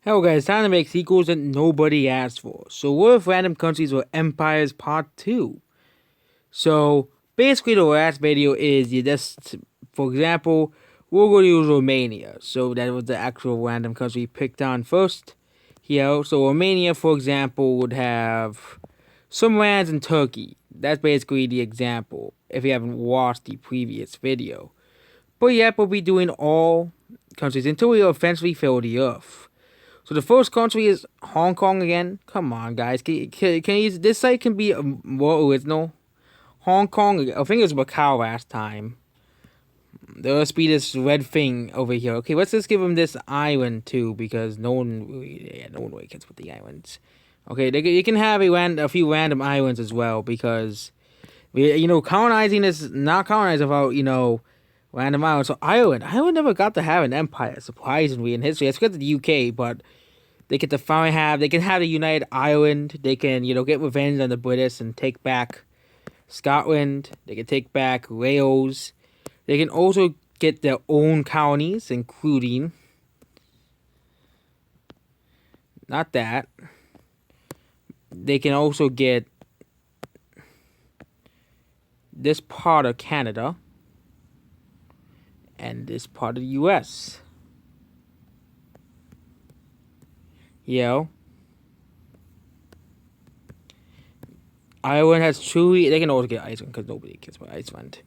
Hello guys, time to make sequels that nobody asked for. So what if random countries were empires part 2? So basically the last video is you just, for example, we're going to use Romania. So that was the actual random country picked on first. Here, so Romania, for example, would have some lands in Turkey. That's basically the example, if you haven't watched the previous video. But yeah, we'll be doing all countries until we eventually fill the earth. So the first country is Hong Kong again. Come on, guys. Can you, this site can be more original. Hong Kong. I think it was Macau last time. There must be this red thing over here. Okay, let's just give them this island too, because no one really cares about the islands. Okay, you can have a few random islands as well, because colonizing is not colonizing about random islands. So Ireland never got to have an empire, surprisingly, in history. It's because of the UK, but they can have the United Ireland. They can, get revenge on the British and take back Scotland. They can take back Wales. They can also get their own colonies, including, not that, they can also get this part of Canada and this part of the US. Ireland has truly. They can also get Iceland because nobody cares about Iceland.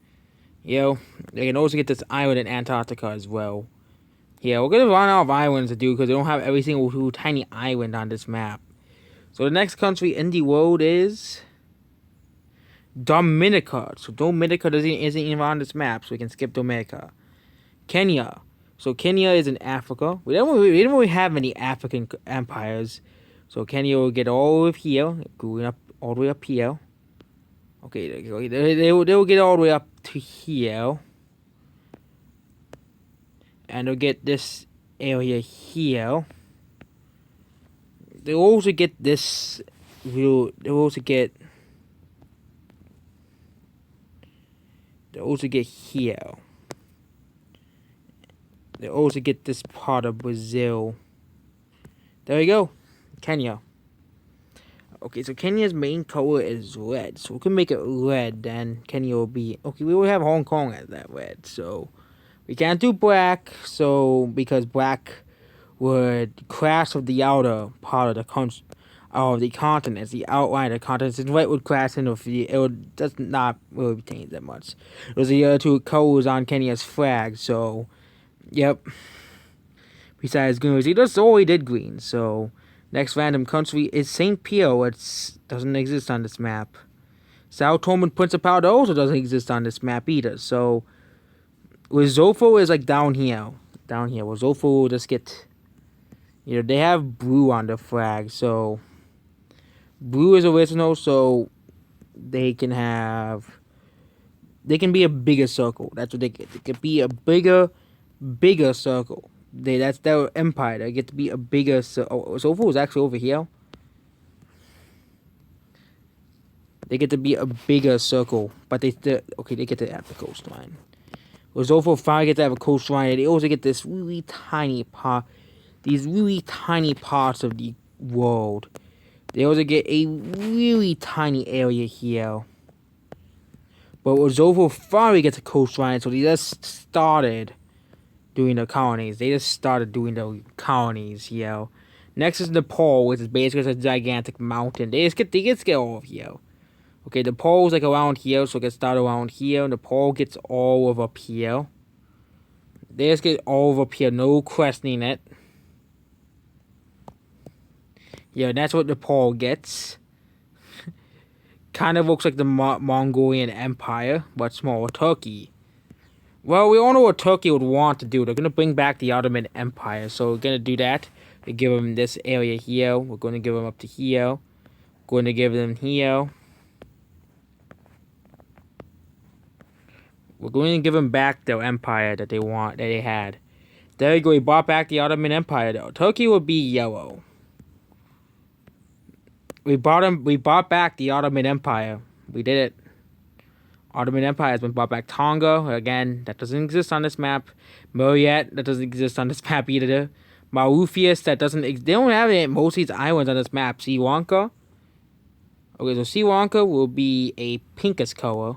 They can also get this island in Antarctica as well. We're gonna run out of islands to do because they don't have every single little tiny island on this map. So the next country in the world is Dominica. So Dominica isn't even on this map, so we can skip Dominica. Kenya. So Kenya is in Africa. We didn't really have many African empires. So Kenya will get all of here, going up all the way up here. Okay, they will get all the way up to here. And they'll get this area here. They'll also get this. They'll also get here. They'll also get this part of Brazil. There we go. Kenya. Okay, so Kenya's main color is red. So we can make it red, then Kenya will be... Okay, we will have Hong Kong as that red, so... We can't do black, because black would crash with the outer part of the continent. The outline of the continent. And red would crash in with it would does not really change that much. Those are the other two colors on Kenya's flag, so... Yep. Besides green, he just already did green, so... Next random country is SaintPio. It doesn't exist on this map. Sao Tome and Principe also doesn't exist on this map either. So, Lesotho is like down here. Lesotho will just get... they have blue on the flag. So, blue is original, so they can be a bigger circle. That's what they get. They can be a bigger circle. That's their empire. They get to be a bigger... Lesotho is actually over here. They get to be a bigger circle, but they still... Okay, they get to have the coastline. Lesotho finally get to have a coastline, and they also get this really tiny part... These really tiny parts of the world. They also get a really tiny area here. But Lesotho finally gets a coastline, so they just started... doing the colonies. They just started doing the colonies, Next is Nepal, which is basically a gigantic mountain. They just get all of here. Okay, Nepal is like around here, so it gets started around here. Nepal gets all of up here. They just get all of up here, no questioning it. That's what Nepal gets. Kind of looks like the Mongolian Empire, but smaller. Turkey. Well, we all know what Turkey would want to do. They're going to bring back the Ottoman Empire. So we're going to do that. We give them this area here. We're going to give them up to here. We're going to give them here. We're going to give them back their empire that they had. There you go. We brought back the Ottoman Empire, though. Turkey will be yellow. We brought back the Ottoman Empire. We did it. Ottoman Empire has been brought back. Tonga, again, that doesn't exist on this map. Mariette, that doesn't exist on this map either. Mauritius that doesn't. They don't have it. Most of these islands on this map. Sri Lanka. Okay, so Sri Lanka will be a pinkish color.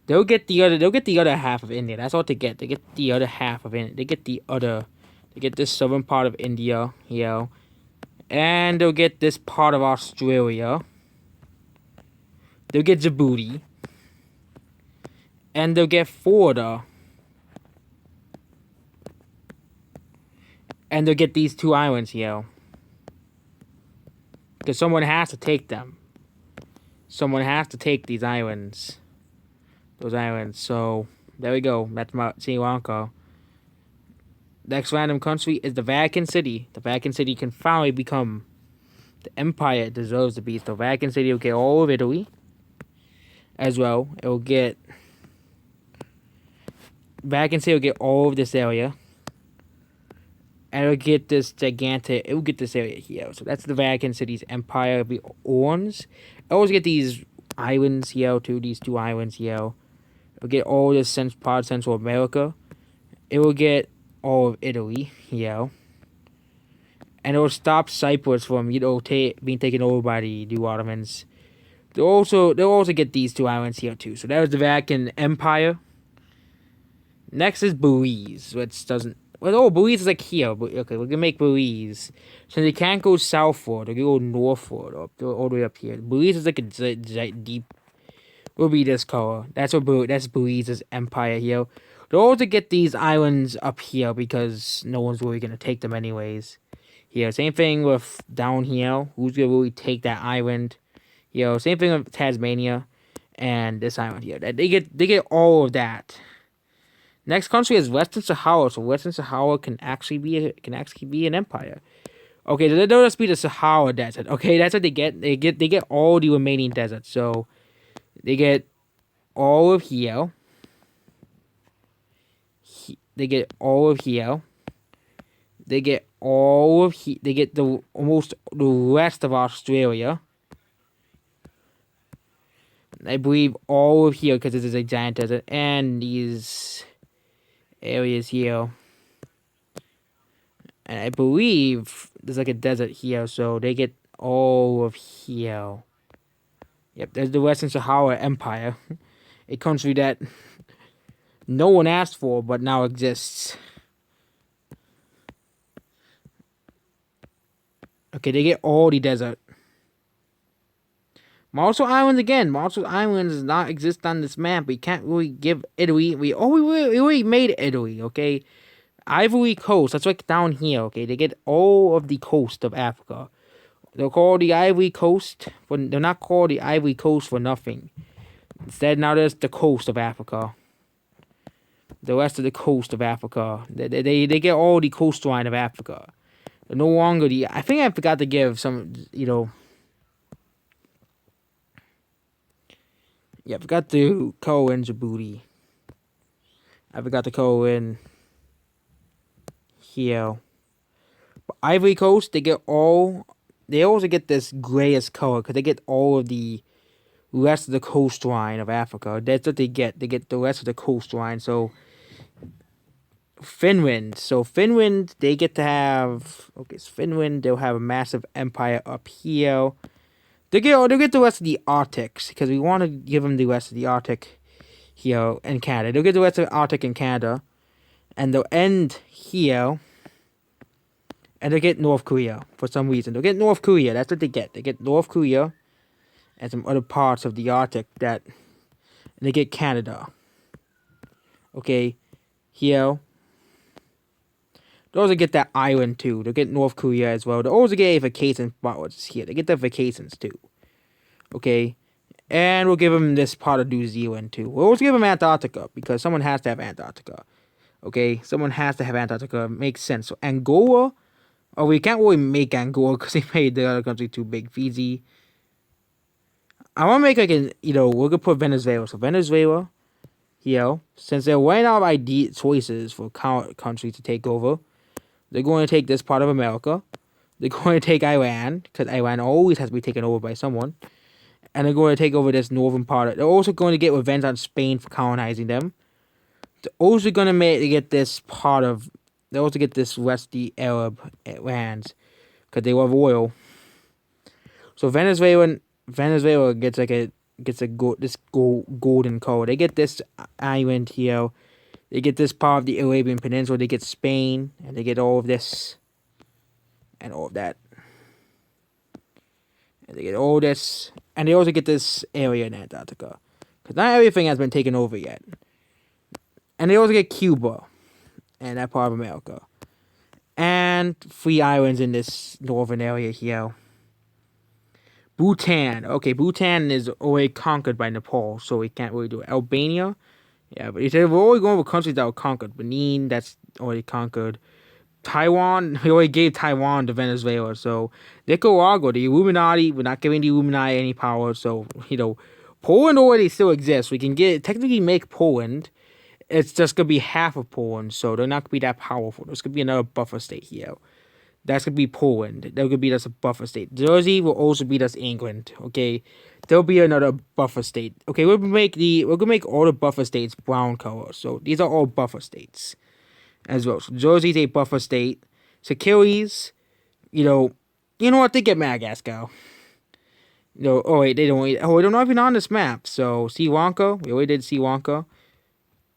They'll get the other. They'll get the other half of India. That's all they get. They get the other half of India. They get the other. They get this southern part of India. And they'll get this part of Australia. They'll get Djibouti. And they'll get Florida. And they'll get these two islands here. Because someone has to take them. Someone has to take these islands. Those islands. So, there we go. That's Sri Lanka. Next random country is the Vatican City. The Vatican City can finally become the empire it deserves to be. So, Vatican City will get all of Italy. As well. It will get... Vatican City will get all of this area. And it'll get this gigantic... It will get this area here. So, that's the Vatican City's empire. It'll be orange. It'll also get these islands here, too. These two islands here. It'll get all this part of Central America. It will get all of Italy, and it will stop Cyprus from, being taken over by the new Ottomans. They'll also get these two islands here too. So that was the Vatican Empire. Next is Belize, which doesn't. Well, Belize is like here. But okay, we're gonna make Belize. So they can't go southward. They can go northward, all the way up here. Belize is like a deep. Will be this color. That's Belize's empire here. They'll also get these islands up here because no one's really going to take them anyways. Here, same thing with down here. Who's going to really take that island? Same thing with Tasmania and this island here. They get all of that. Next country is Western Sahara. So Western Sahara can actually be an empire. Okay, so they'll just be the Sahara Desert. Okay, that's what they get. They get all the remaining deserts. So they get all of here. They get all of here. They get all of here. They get the rest of Australia. I believe all of here because this is a giant desert, and these areas here. And I believe there's like a desert here, so they get all of here. Yep, there's the Western Sahara Empire, a country that no one asked for, but now exists. Okay, they get all the desert. Marshall Islands again. Marshall Islands does not exist on this map. We can't really give Italy. We already made Italy. Okay, Ivory Coast. That's like down here. Okay, they get all of the coast of Africa. They're called the Ivory Coast, but they're not called the Ivory Coast for nothing. Instead, now there's the coast of Africa. The rest of the coast of Africa. They get all the coastline of Africa. They're no longer the... I think I forgot to give some, Yeah, I forgot to color in Djibouti. I forgot to color in here. But Ivory Coast, they get all... They also get this grayish color because they get all of the rest of the coastline of Africa. That's what they get. They get the rest of the coastline. So... Finland. So Finland, they get to have... Okay, so Finland, they'll have a massive empire up here. They'll get the rest of the Arctics, because we want to give them the rest of the Arctic here in Canada. They'll get the rest of the Arctic in Canada. And they'll end here. And they'll get North Korea, for some reason. They'll get North Korea, that's what they get. They get North Korea and some other parts of the Arctic that... And they get Canada. Okay, here... They'll also get that island too. They'll get North Korea as well. They'll also get a vacation spot, which is here. They get the vacations too. Okay? And we'll give them this part of New Zealand too. We'll also give them Antarctica, because someone has to have Antarctica. Okay? Someone has to have Antarctica. Makes sense. So Angola... Oh, we can't really make Angola because they made the other country too big. Fiji. I want to make like an... we're going to put Venezuela. So Venezuela... since they're running out of ID choices for countries to take over... They're going to take this part of America. They're going to take Iran, because Iran always has to be taken over by someone. And they're going to take over this northern part. They're also going to get revenge on Spain for colonizing them. They're also going to get this part of They also get this Westy Arab lands because they love oil. So Venezuela gets like this golden color. They get this island here. They get this part of the Arabian Peninsula. They get Spain, and they get all of this and all of that. And they get all this, and they also get this area in Antarctica, because not everything has been taken over yet. And they also get Cuba, and that part of America, and 3 islands in this northern area here. Bhutan. Okay, Bhutan is already conquered by Nepal, so we can't really do it. Albania. Yeah, but we're already going over countries that were conquered. Benin, that's already conquered. Taiwan, we already gave Taiwan to Venezuela, so Nicaragua, the Illuminati, we're not giving the Illuminati any power, so, Poland already still exists. We can technically make Poland. It's just going to be half of Poland, so they're not going to be that powerful. There's going to be another buffer state here. That's going to be Poland. They're going to beat us a buffer state. Jersey will also beat us England, okay? There'll be another buffer state. Okay, we're going to make all the buffer states brown color, so these are all buffer states as well. So Jersey's a buffer state. Seychelles, you know what? They get Madagascar. Oh wait, they don't. Oh, they're not even on this map. So Sri Lanka, we already did Sri Lanka.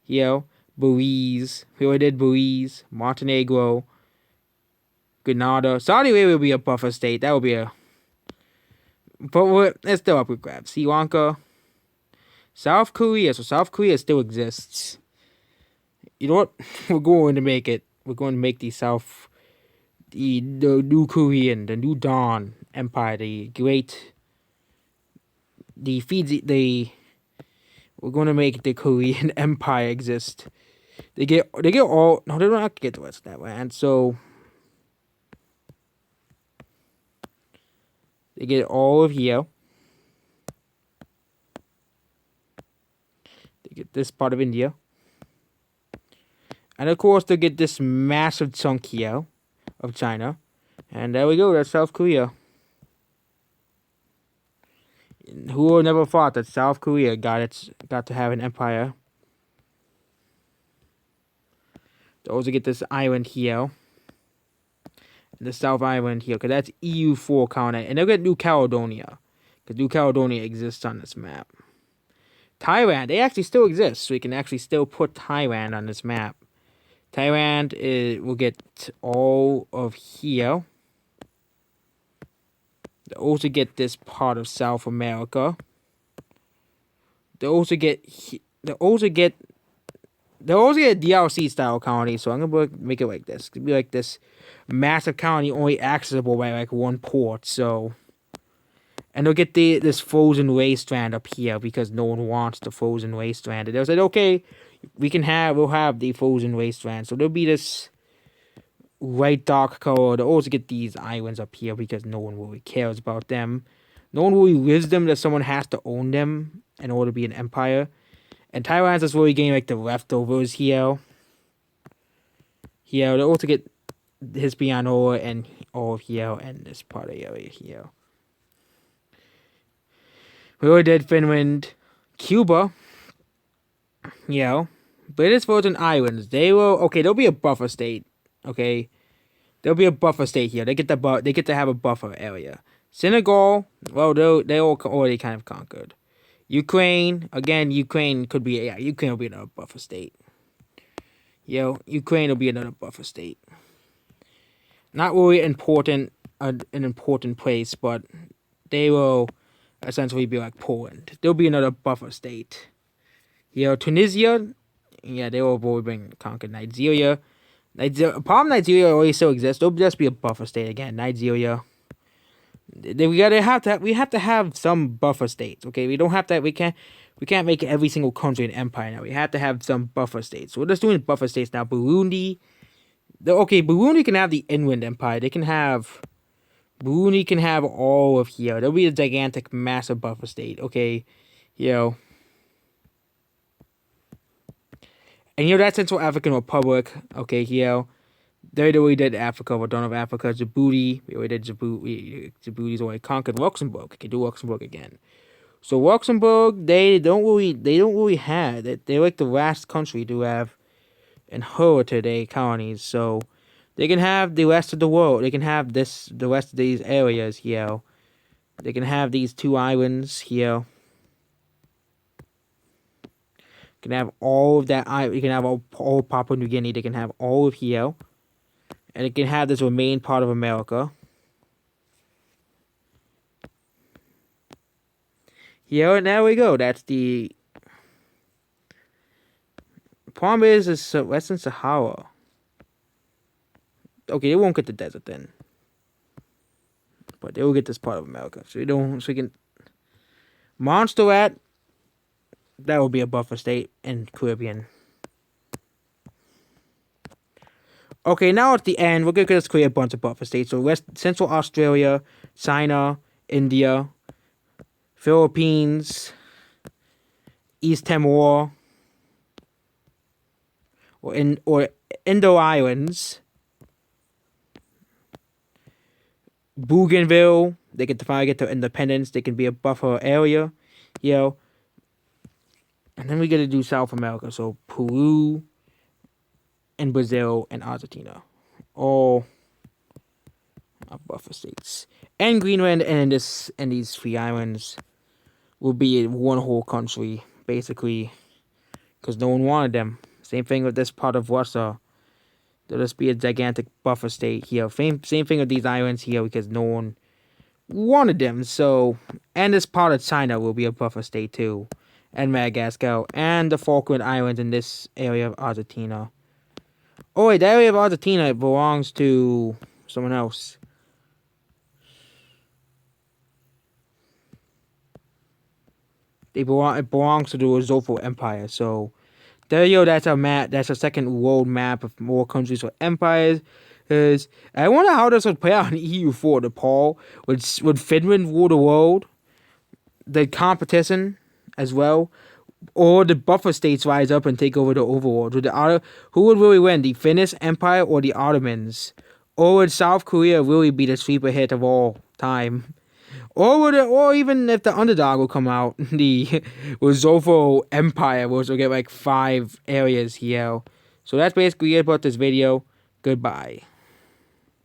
Belize, we already did Belize. Montenegro, Grenada, Saudi Arabia will be a buffer state. That will be but it's still up with grabs. Sri Lanka, South Korea. So South Korea still exists. You know what? We're going to make it. We're going to make the new Korean, the new Dawn Empire, we're going to make the Korean Empire exist. They get all, no, they don't have to get the rest of that land, so they get all of here. They get this part of India. And of course, they get this massive chunk here of China. And there we go, that's South Korea. Who would never thought that South Korea got to have an empire? They also get this island here. The South Island here, because that's EU4 colony. And they'll get New Caledonia, because New Caledonia exists on this map. Thailand, they actually still exist, so we can actually still put Thailand on this map. Thailand will get all of here. They also get this part of South America. They also get a DRC style colony. So I'm gonna make it like this. It's gonna be like this massive colony, only accessible by like one port. So, and they'll get this frozen wasteland up here because no one wants the frozen wasteland. And they'll say, okay, we'll have the frozen wasteland. So there'll be this white dark color. They'll also get these islands up here because no one really cares about them. No one really lives them, that someone has to own them in order to be an empire. And Taiwan's just really getting like the leftovers here. Here, they'll also get Hispaniola and all of here and this part of the area here. We already did Finland, Cuba. But it is frozen islands. There'll be a buffer state. Okay, there'll be a buffer state here. They get to have a buffer area. Senegal, well, they all already kind of conquered. Ukraine, again, Ukraine will be another buffer state. Ukraine will be another buffer state. Not really an important place, but they will essentially be like Poland. There'll be another buffer state. Tunisia, they will have already been conquered. Nigeria, Nigeria already still exists. There'll just be a buffer state again. Nigeria. We have to have some buffer states. Okay, we don't have to. We can't make every single country an empire now. We have to have some buffer states. So we're just doing buffer states now. Burundi. Burundi can have the inland empire. Burundi can have all of here. There'll be a gigantic, massive buffer state. Okay, And that Central African Republic, okay, they already did Africa, we're done with Africa. Djibouti, we already did Djibouti. Djibouti's already conquered. Luxembourg, we can do Luxembourg again. So Luxembourg, they don't really have, they're like the last country to have inherited a colonies, so they can have the rest of the world. They can have the rest of these areas here. They can have these 2 islands here. You can have all of that. You can have all Papua New Guinea. They can have all of here, and it can have this remain part of America. Here, and there we go. That's the problem is Western Sahara. Okay, they won't get the desert then, but they will get this part of America. So we can Montserrat. That will be a buffer state in Caribbean. Okay, now at the end, we're going to just create a bunch of buffer states. So Central Australia, China, India, Philippines, East Timor, or Indo Islands, Bougainville. They get to finally get their independence. They can be a buffer area, And then we got to do South America. So Peru, and Brazil, and Argentina. All are buffer states. And Greenland and these 3 islands will be one whole country, basically, because no one wanted them. Same thing with this part of Russia. There'll just be a gigantic buffer state here. Same thing with these islands here, because no one wanted them. So, and this part of China will be a buffer state too. And Madagascar. And the Falkland Islands in this area of Argentina. Oh wait, that area of Argentina belongs to someone else. It belongs to the Rosofo Empire. So there you go. That's our map. That's a second world map of more countries or empires. I wonder how this would play out in EU4. Nepal would Finland rule the world? The competition as well, or the buffer states rise up and take over the overworld? Who would really win, the Finnish Empire or the Ottomans? Or would South Korea really be the sleeper hit of all time? Or even if the underdog will come out, the Rosofo Empire will get like 5 areas here. So that's basically it about this video. Goodbye.